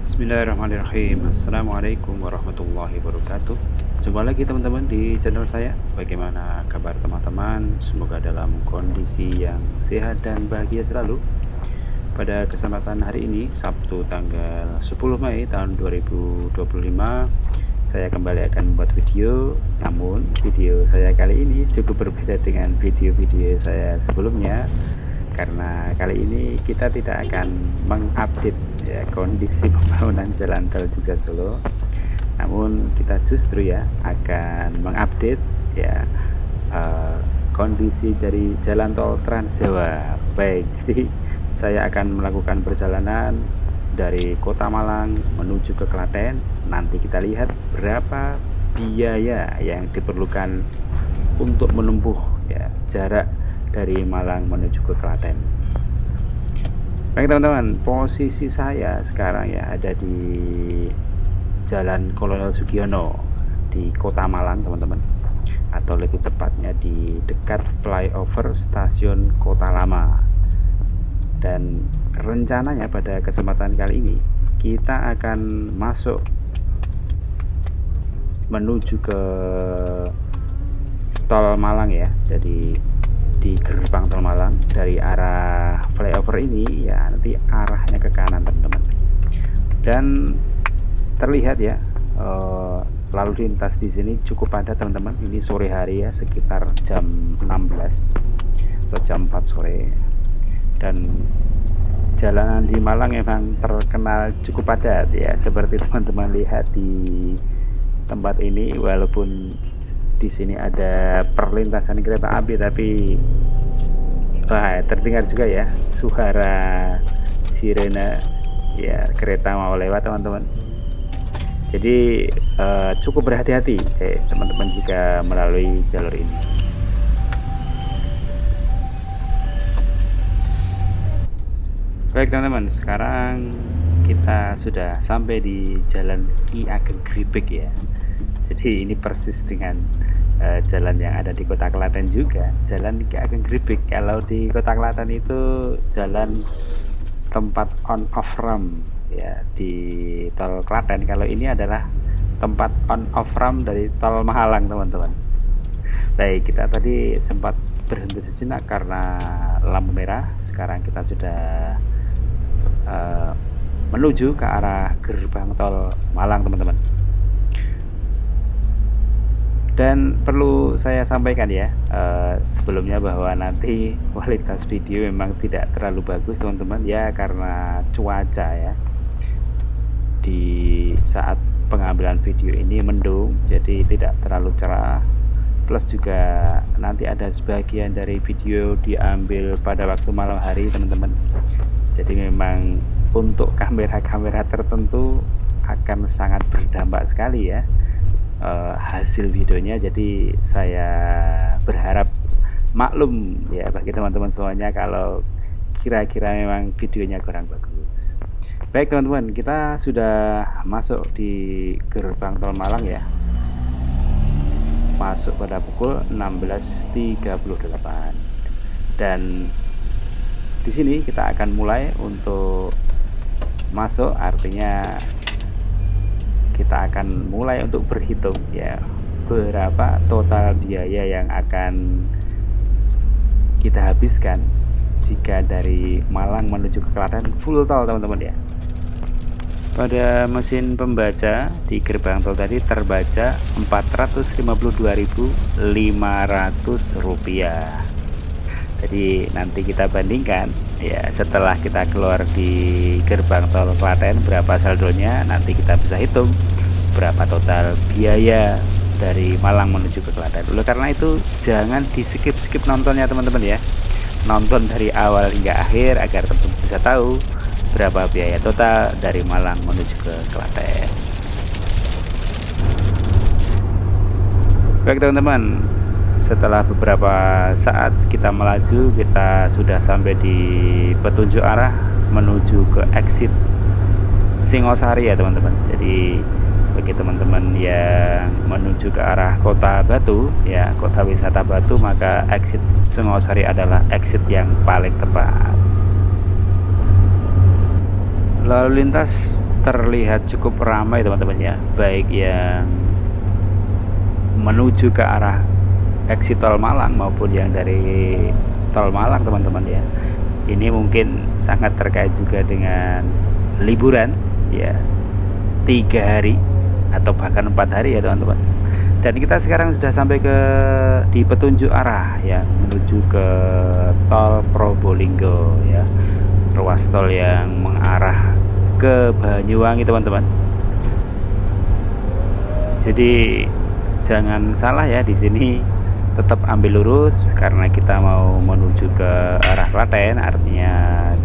Bismillahirrahmanirrahim. Assalamualaikum warahmatullahi wabarakatuh. Jumpa lagi teman-teman di channel saya. Bagaimana kabar teman-teman? Semoga dalam kondisi yang sehat dan bahagia selalu. Pada kesempatan hari ini, Sabtu tanggal 10 Mei tahun 2025, saya kembali akan membuat video. Namun video saya kali ini cukup berbeda dengan video-video saya sebelumnya, karena kali ini kita tidak akan mengupdate ya kondisi pembangunan jalan tol Jogja Solo, namun kita justru ya akan mengupdate ya kondisi dari jalan tol Trans Jawa. Baik, jadi saya akan melakukan perjalanan dari Kota Malang menuju ke Klaten. Nanti kita lihat berapa biaya yang diperlukan untuk menempuh ya jarak dari Malang menuju ke Klaten. Baik teman-teman, posisi saya sekarang ya ada di Jalan Kolonel Sugiono di Kota Malang teman-teman, atau lebih tepatnya di dekat flyover stasiun Kota Lama. Dan rencananya pada kesempatan kali ini kita akan masuk menuju ke tol Malang ya. Jadi di gerbang tol Malang dari arah flyover ini ya, nanti arahnya ke kanan teman-teman. Dan terlihat ya lalu lintas di sini cukup padat teman-teman. Ini sore hari ya, sekitar jam 16 atau jam 4 sore. Dan jalanan di Malang memang terkenal cukup padat ya, seperti teman-teman lihat di tempat ini. Walaupun di sini ada perlintasan kereta api, tapi terdengar juga ya suara sirene ya kereta mau lewat teman-teman. Jadi cukup berhati-hati teman-teman jika melalui jalur ini. Baik teman-teman, sekarang kita sudah sampai di Jalan Ki Ageng Gribek ya. Jadi ini persis dengan jalan yang ada di Kota Klaten juga, Jalan Ki Ageng Gribek. Kalau di Kota Klaten itu jalan tempat on off ramp ya di tol Klaten. Kalau ini adalah tempat on off ramp dari tol Malang teman-teman. Baik, kita tadi sempat berhenti sejenak karena lampu merah. Sekarang kita sudah menuju ke arah gerbang tol Malang teman-teman. Dan perlu saya sampaikan ya sebelumnya bahwa nanti kualitas video memang tidak terlalu bagus teman-teman ya, karena cuaca ya di saat pengambilan video ini mendung, jadi tidak terlalu cerah. Plus juga nanti ada sebagian dari video diambil pada waktu malam hari teman-teman. Jadi memang untuk kamera-kamera tertentu akan sangat berdampak sekali ya hasil videonya. Jadi saya berharap maklum ya bagi teman-teman semuanya kalau kira-kira memang videonya kurang bagus. Baik teman-teman, kita sudah masuk di gerbang tol Malang ya. Masuk pada pukul 16.38. Dan di sini kita akan mulai untuk masuk, artinya kita akan mulai untuk berhitung ya berapa total biaya yang akan kita habiskan jika dari Malang menuju ke Klaten full tol teman-teman ya. Pada mesin pembaca di gerbang tol tadi terbaca Rp452.500. Jadi nanti kita bandingkan ya setelah kita keluar di gerbang tol Klaten berapa saldonya. Nanti kita bisa hitung berapa total biaya dari Malang menuju ke Klaten. Oleh karena itu jangan di skip nontonnya teman-teman ya. Nonton dari awal hingga akhir agar teman-teman bisa tahu berapa biaya total dari Malang menuju ke Klaten. Baik teman-teman, setelah beberapa saat kita melaju, kita sudah sampai di petunjuk arah menuju ke exit Singosari ya teman-teman. Jadi bagi teman-teman yang menuju ke arah Kota Batu ya, kota wisata Batu, maka exit Singosari adalah exit yang paling tepat. Lalu lintas terlihat cukup ramai teman-teman ya, baik yang menuju ke arah exit tol Malang maupun yang dari tol Malang teman-teman ya. Ini mungkin sangat terkait juga dengan liburan ya, 3 hari atau bahkan 4 hari ya teman-teman. Dan kita sekarang sudah sampai di petunjuk arah yang menuju ke tol Probolinggo ya, ruas tol yang mengarah ke Banyuwangi teman-teman. Jadi jangan salah ya, di sini tetap ambil lurus karena kita mau menuju ke arah Klaten. Artinya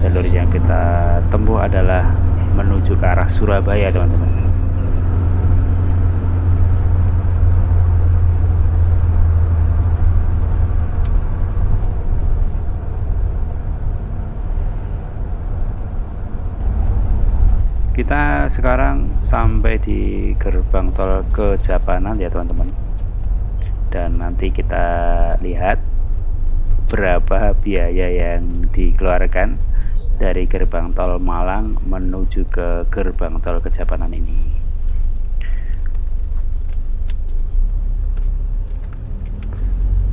jalur yang kita tempuh adalah menuju ke arah Surabaya teman-teman. Kita sekarang sampai di gerbang tol Kejapanan ya teman-teman, dan nanti kita lihat berapa biaya yang dikeluarkan dari gerbang tol Malang menuju ke gerbang tol Kejapanan ini.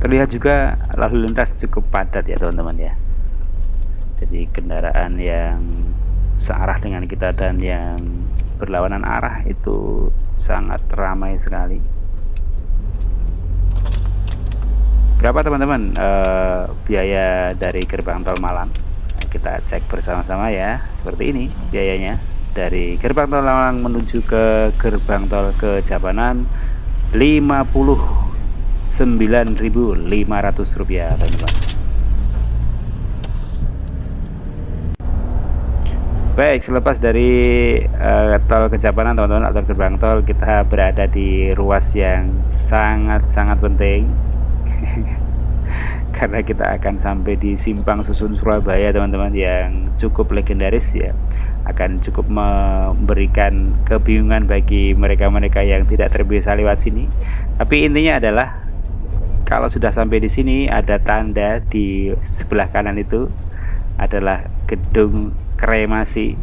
Terlihat juga lalu lintas cukup padat ya teman-teman ya, jadi kendaraan yang searah dengan kita dan yang berlawanan arah itu sangat ramai sekali. Berapa teman-teman biaya dari gerbang tol Malang? Nah, kita cek bersama-sama ya. Seperti ini biayanya dari gerbang tol Malang menuju ke gerbang tol Kejapanan, Rp59.500 teman-teman. Baik, selepas dari tol Kejapanan teman-teman atau gerbang tol, kita berada di ruas yang sangat-sangat penting karena kita akan sampai di Simpang Susun Surabaya teman-teman, yang cukup legendaris ya, akan cukup memberikan kebingungan bagi mereka-mereka yang tidak terbiasa lewat sini. Tapi intinya adalah kalau sudah sampai di sini, ada tanda di sebelah kanan itu adalah gedung kremasi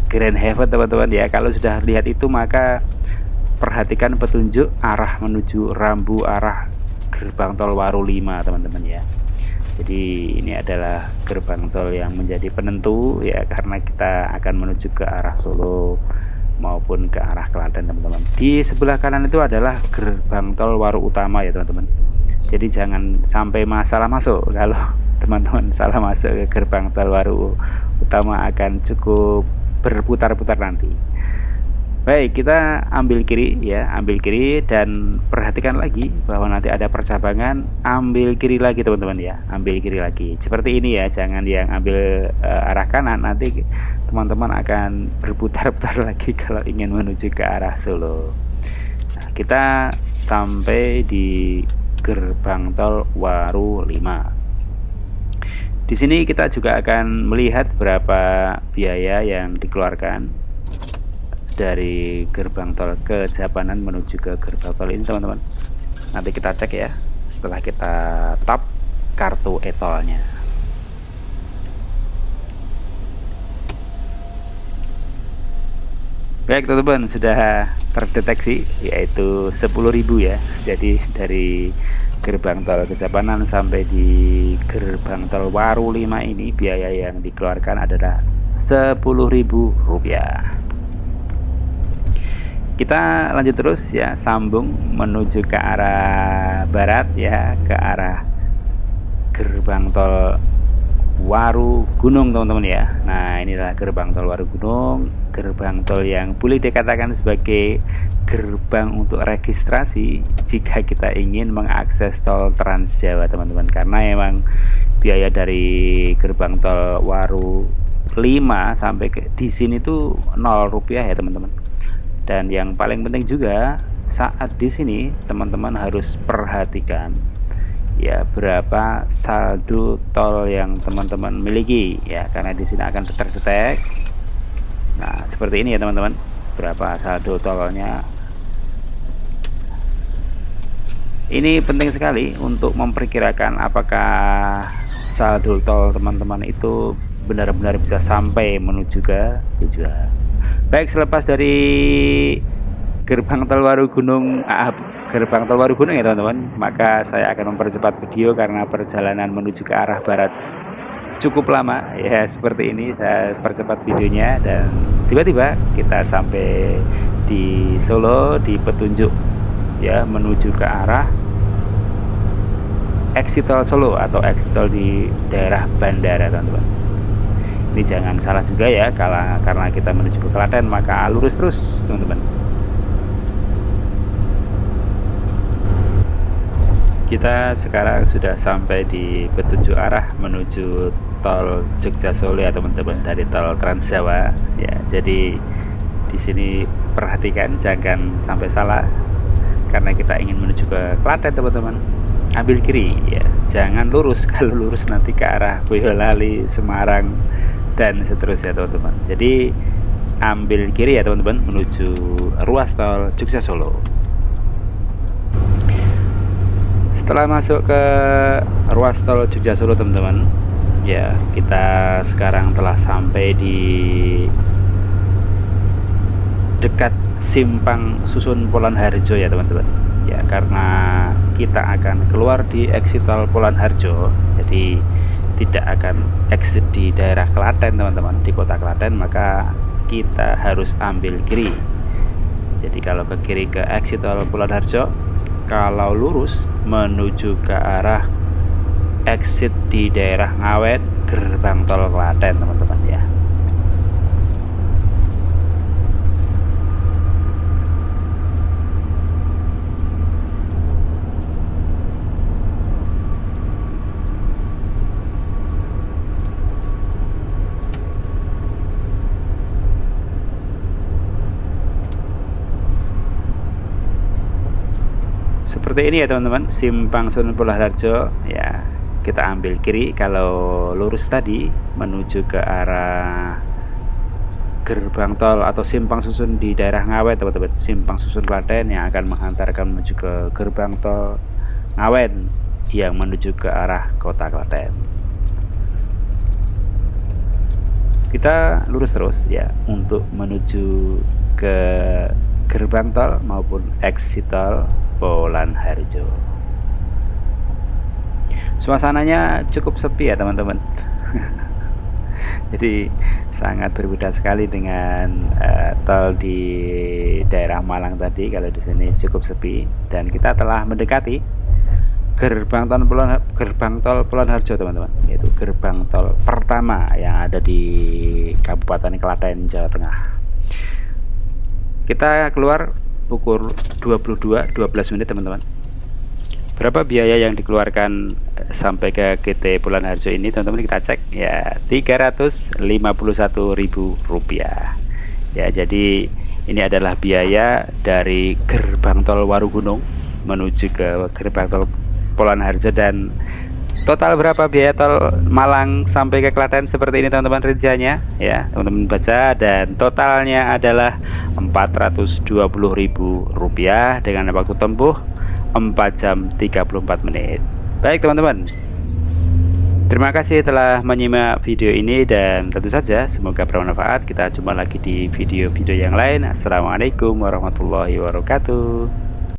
Grand Heaven teman-teman ya. Kalau sudah lihat itu, maka perhatikan petunjuk arah menuju rambu arah gerbang tol Waru 5 teman-teman ya. Jadi ini adalah gerbang tol yang menjadi penentu ya, karena kita akan menuju ke arah Solo maupun ke arah Klaten teman-teman. Di sebelah kanan itu adalah gerbang tol Waru Utama ya teman-teman. Jadi jangan sampai masalah masuk. Kalau teman-teman salah masuk ke gerbang tol Waru Utama, akan cukup berputar-putar nanti. Baik, kita ambil kiri ya, ambil kiri, dan perhatikan lagi bahwa nanti ada percabangan, ambil kiri lagi teman-teman ya, ambil kiri lagi seperti ini ya, jangan yang ambil arah kanan, nanti teman-teman akan berputar-putar lagi kalau ingin menuju ke arah Solo. Nah, kita sampai di gerbang tol Waru 5. Di sini kita juga akan melihat berapa biaya yang dikeluarkan dari gerbang tol Kejapanan menuju ke gerbang tol ini teman-teman. Nanti kita cek ya setelah kita tap kartu e-tolnya. Baik teman-teman, sudah terdeteksi yaitu 10.000 ya. Jadi dari gerbang tol Kejapanan sampai di gerbang tol Waru 5 ini, biaya yang dikeluarkan adalah Rp10.000. Kita lanjut terus ya, sambung menuju ke arah barat ya, ke arah gerbang tol Waru Gunung teman-teman ya. Nah, inilah gerbang tol Waru Gunung, gerbang tol yang boleh dikatakan sebagai gerbang untuk registrasi jika kita ingin mengakses tol Trans Jawa teman-teman, karena memang biaya dari gerbang tol Waru 5 sampai di sini tuh Rp0 ya teman-teman. Dan yang paling penting juga saat di sini teman-teman harus perhatikan ya berapa saldo tol yang teman-teman miliki ya, karena di sini akan tersetek. Nah, seperti ini ya teman-teman, berapa saldo tolnya. Ini penting sekali untuk memperkirakan apakah saldo tol teman-teman itu benar-benar bisa sampai menuju ke tujuan. Baik, selepas dari gerbang tol Warugunung, gerbang tol Warugunung ya teman-teman, maka saya akan mempercepat video karena perjalanan menuju ke arah barat cukup lama ya. Seperti ini saya percepat videonya dan tiba-tiba kita sampai di Solo, di petunjuk ya menuju ke arah exit tol Solo atau exit tol di daerah bandara teman-teman. Ini jangan salah juga ya, karena kita menuju ke Klaten maka lurus terus teman-teman. Kita sekarang sudah sampai di petunjuk arah menuju tol Jogja Solo ya teman-teman, dari tol Trans Jawa ya. Jadi di sini perhatikan jangan sampai salah karena kita ingin menuju ke Klaten teman-teman. Ambil kiri ya, jangan lurus. Kalau lurus nanti ke arah Boyolali, Semarang dan seterusnya teman-teman. Jadi ambil kiri ya teman-teman menuju ruas tol Jogja Solo. Setelah masuk ke ruas tol Jogja Solo teman-teman ya, kita sekarang telah sampai di dekat simpang susun Polan Harjo ya teman-teman ya. Karena kita akan keluar di exit tol Polan Harjo, jadi tidak akan exit di daerah Klaten teman-teman, di kota Klaten, maka kita harus ambil kiri. Jadi kalau ke kiri ke exit tol Polan Harjo, kalau lurus menuju ke arah exit di daerah Ngawet, gerbang tol Klaten teman-teman ya. Seperti ini ya teman-teman, simpang Sunan Polan Harjo ya. Kita ambil kiri kalau lurus tadi menuju ke arah gerbang tol atau simpang susun di daerah Ngawet teman-teman, simpang susun Klaten yang akan menghantarkan menuju ke gerbang tol Ngawet yang menuju ke arah kota Klaten. Kita lurus terus ya untuk menuju ke gerbang tol maupun exit tol Polan Harjo. Suasananya cukup sepi ya teman-teman. Jadi sangat berbeda sekali dengan tol di daerah Malang tadi. Kalau di sini cukup sepi dan kita telah mendekati gerbang tol Polan Harjo teman-teman, yaitu gerbang tol pertama yang ada di Kabupaten Klaten, Jawa Tengah. Kita keluar pukul 22.12 menit teman-teman. Berapa biaya yang dikeluarkan sampai ke GT Polan Harjo ini teman-teman, kita cek ya, Rp351.000 ya. Jadi ini adalah biaya dari gerbang tol Warugunung menuju ke gerbang tol Polan Harjo. Dan total berapa biaya tol Malang sampai ke Klaten seperti ini teman-teman rinciannya ya, teman-teman baca. Dan totalnya adalah Rp420.000 dengan waktu tempuh 4 jam 34 menit. Baik teman-teman, terima kasih telah menyimak video ini dan tentu saja semoga bermanfaat. Kita jumpa lagi di video-video yang lain. Assalamualaikum warahmatullahi wabarakatuh.